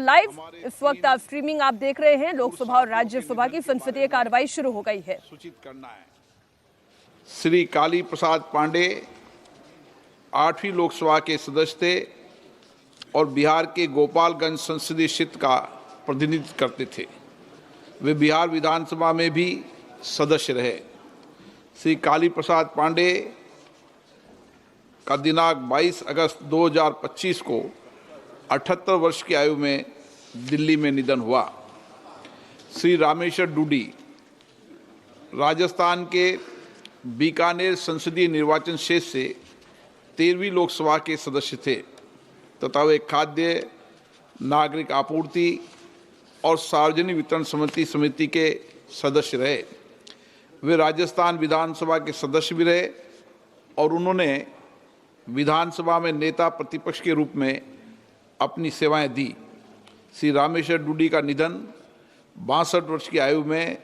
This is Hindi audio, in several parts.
लाइव इस वक्त स्ट्रीमिंग आप देख रहे हैं। लोकसभा और राज्यसभा की संसदीय कार्रवाई शुरू हो गई है। सूचित करना है, श्री काली प्रसाद पांडे 8वीं लोकसभा के सदस्य थे और बिहार के गोपालगंज संसदीय क्षेत्र का प्रतिनिधित्व करते थे। वे बिहार विधानसभा में भी सदस्य रहे। श्री काली प्रसाद पांडे का दिनांक 22 अगस्त 2025 को 78 वर्ष की आयु में दिल्ली में निधन हुआ। श्री रामेश्वर डूडी राजस्थान के बीकानेर संसदीय निर्वाचन क्षेत्र से 13वीं लोकसभा के सदस्य थे तथा वे खाद्य नागरिक आपूर्ति और सार्वजनिक वितरण समिति के सदस्य रहे। वे राजस्थान विधानसभा के सदस्य भी रहे और उन्होंने विधानसभा में नेता प्रतिपक्ष के रूप में अपनी सेवाएं दी। श्री रामेश्वर डूडी का निधन 62 वर्ष की आयु में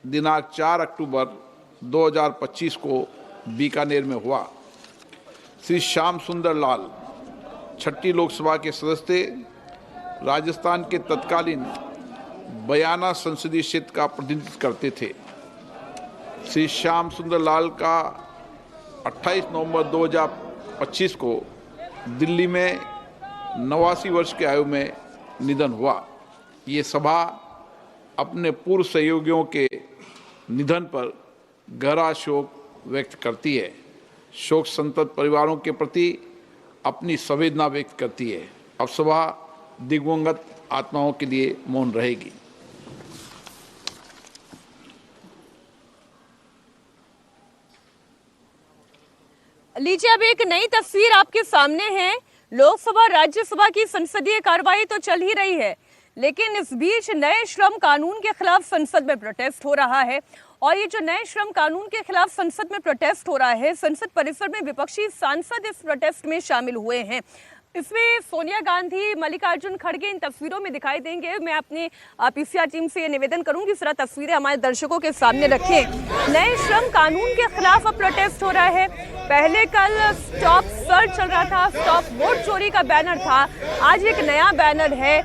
दिनांक 4 अक्टूबर 2025 को बीकानेर में हुआ। श्री श्याम सुंदर लाल 6ठी लोकसभा के सदस्य थे। राजस्थान के तत्कालीन बयाना संसदीय क्षेत्र का प्रतिनिधित्व करते थे। श्री श्याम सुंदर लाल का 28 नवंबर 2025 को दिल्ली में 89 वर्ष की आयु में निधन हुआ। ये सभा अपने पूर्व सहयोगियों के निधन पर गहरा शोक व्यक्त करती है। शोक संतप्त परिवारों के प्रति अपनी संवेदना व्यक्त करती है। अब सभा दिवंगत आत्माओं के लिए मौन रहेगी। लीजिए, अब एक नई तस्वीर आपके सामने है। लोकसभा राज्यसभा की संसदीय कार्रवाई तो चल ही रही है, लेकिन इस बीच नए श्रम कानून के खिलाफ संसद में प्रोटेस्ट हो रहा है। और ये जो नए श्रम कानून के खिलाफ संसद में प्रोटेस्ट हो रहा है, संसद परिसर में विपक्षी सांसद इस प्रोटेस्ट में शामिल हुए हैं। इसमें सोनिया गांधी, मल्लिकार्जुन खड़गे इन तस्वीरों में दिखाई देंगे। मैं अपनी पीसीआर टीम से ये निवेदन करूंगी, इस तरह तस्वीरें हमारे दर्शकों के सामने रखें। नए श्रम कानून के खिलाफ अब प्रोटेस्ट हो रहा है। पहले कल स्टॉप सर्च चल रहा था, स्टॉप वोट चोरी का बैनर था। आज एक नया बैनर है,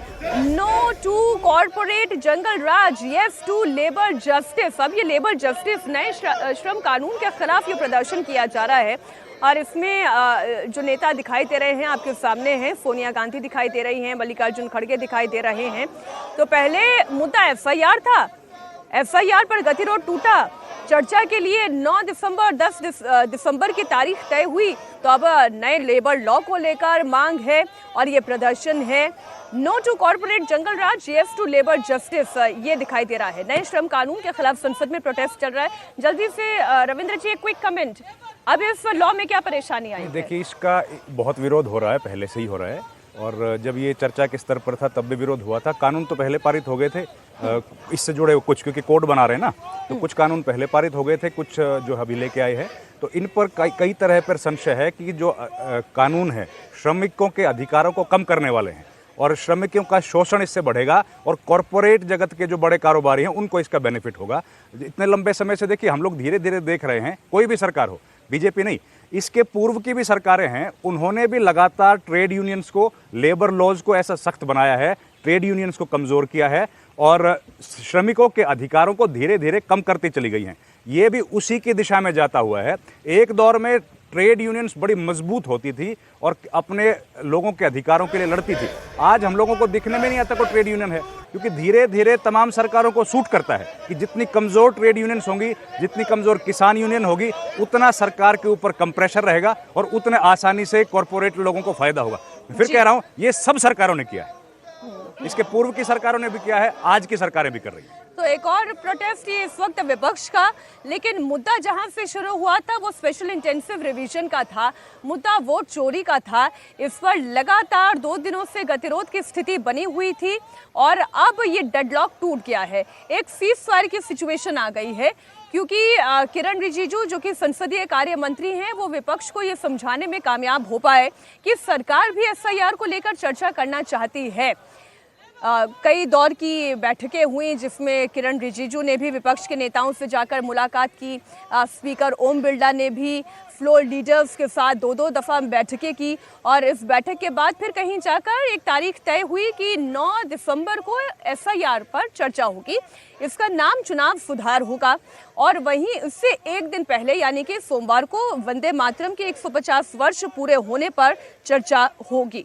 no to corporate jungle raj, yes to labour justice. अब ये लेबर जस्टिस, नए श्रम कानून के खिलाफ ये प्रदर्शन किया जा रहा है। और इसमें जो नेता दिखाई दे रहे हैं आपके सामने हैं, सोनिया गांधी दिखाई दे रही हैं, मल्लिकार्जुन खड़गे दिखाई दे रहे हैं। तो पहले मुद्दा एफआईआर था, एफआईआर पर गतिरोध टूटा। चर्चा के लिए 9 दिसंबर 10 दिसंबर की तारीख तय हुई। तो अब नए लेबर लॉ को लेकर मांग है और ये प्रदर्शन है। No to corporate jungle raj, yes to labour justice, ये दिखाई दे रहा है। नए श्रम कानून के खिलाफ संसद में प्रोटेस्ट चल रहा है। जल्दी से रविंद्र जी, एक क्विक कमेंट, अब इस लॉ में क्या परेशानी आई? देखिए, इसका बहुत विरोध हो रहा है, पहले से ही हो रहा है। और जब ये चर्चा के स्तर पर था तब भी विरोध हुआ था। कानून तो पहले पारित हो गए थे, इससे जुड़े कुछ, क्योंकि कोड बना रहे हैं ना, तो कुछ कानून पहले पारित हो गए थे, कुछ जो अभी लेके आए हैं। तो इन पर कई तरह पर संशय है कि जो कानून है श्रमिकों के अधिकारों को कम करने वाले हैं और श्रमिकों का शोषण इससे बढ़ेगा और कॉरपोरेट जगत के जो बड़े कारोबारी हैं उनको इसका बेनिफिट होगा। इतने लंबे समय से देखिए, हम लोग धीरे धीरे देख रहे हैं, कोई भी सरकार हो, बीजेपी नहीं, इसके पूर्व की भी सरकारें हैं, उन्होंने भी लगातार ट्रेड यूनियंस को, लेबर लॉज को ऐसा सख्त बनाया है, ट्रेड यूनियंस को कमजोर किया है और श्रमिकों के अधिकारों को धीरे धीरे कम करती चली गई हैं। ये भी उसी की दिशा में जाता हुआ है। एक दौर में ट्रेड यूनियंस बड़ी मजबूत होती थी और अपने लोगों के अधिकारों के लिए लड़ती थी। आज हम लोगों को दिखने में नहीं आता कोई ट्रेड यूनियन है, क्योंकि धीरे धीरे तमाम सरकारों को सूट करता है कि जितनी कमजोर ट्रेड यूनियंस होंगी, जितनी कमजोर किसान यूनियन होगी, उतना सरकार के ऊपर कम प्रेशर रहेगा और उतने आसानी से कॉर्पोरेट लोगों को फायदा होगा। फिर कह रहा हूं, ये सब सरकारों ने किया है, इसके पूर्व की सरकारों ने भी किया है, आज की सरकारें भी कर रही हैं। तो एक और प्रोटेस्ट ये इस वक्त विपक्ष का, लेकिन मुद्दा जहां से शुरू हुआ था वो स्पेशल इंटेंसिव रिवीजन का था, मुद्दा वोट चोरी का था। इस पर लगातार 2 दिनों से गतिरोध की स्थिति बनी हुई थी और अब ये डेडलॉक टूट गया है। एक सीज़फायर की सिचुएशन आ गई है, क्योंकि किरण रिजिजू जो कि संसदीय कार्य मंत्री हैं, वो विपक्ष को ये समझाने में कामयाब हो पाए कि सरकार भी एसआईआर को लेकर चर्चा करना चाहती है। कई दौर की बैठकें हुई जिसमें किरण रिजिजू ने भी विपक्ष के नेताओं से जाकर मुलाकात की, स्पीकर ओम बिरला ने भी, फ्लोर लीडर्स के साथ 2-2 दफ़ा बैठकें की और इस बैठक के बाद फिर कहीं जाकर एक तारीख तय हुई कि 9 दिसंबर को एसआईआर पर चर्चा होगी। इसका नाम चुनाव सुधार होगा और वहीं इससे एक दिन पहले यानी कि सोमवार को वंदे मातरम के 150 वर्ष पूरे होने पर चर्चा होगी।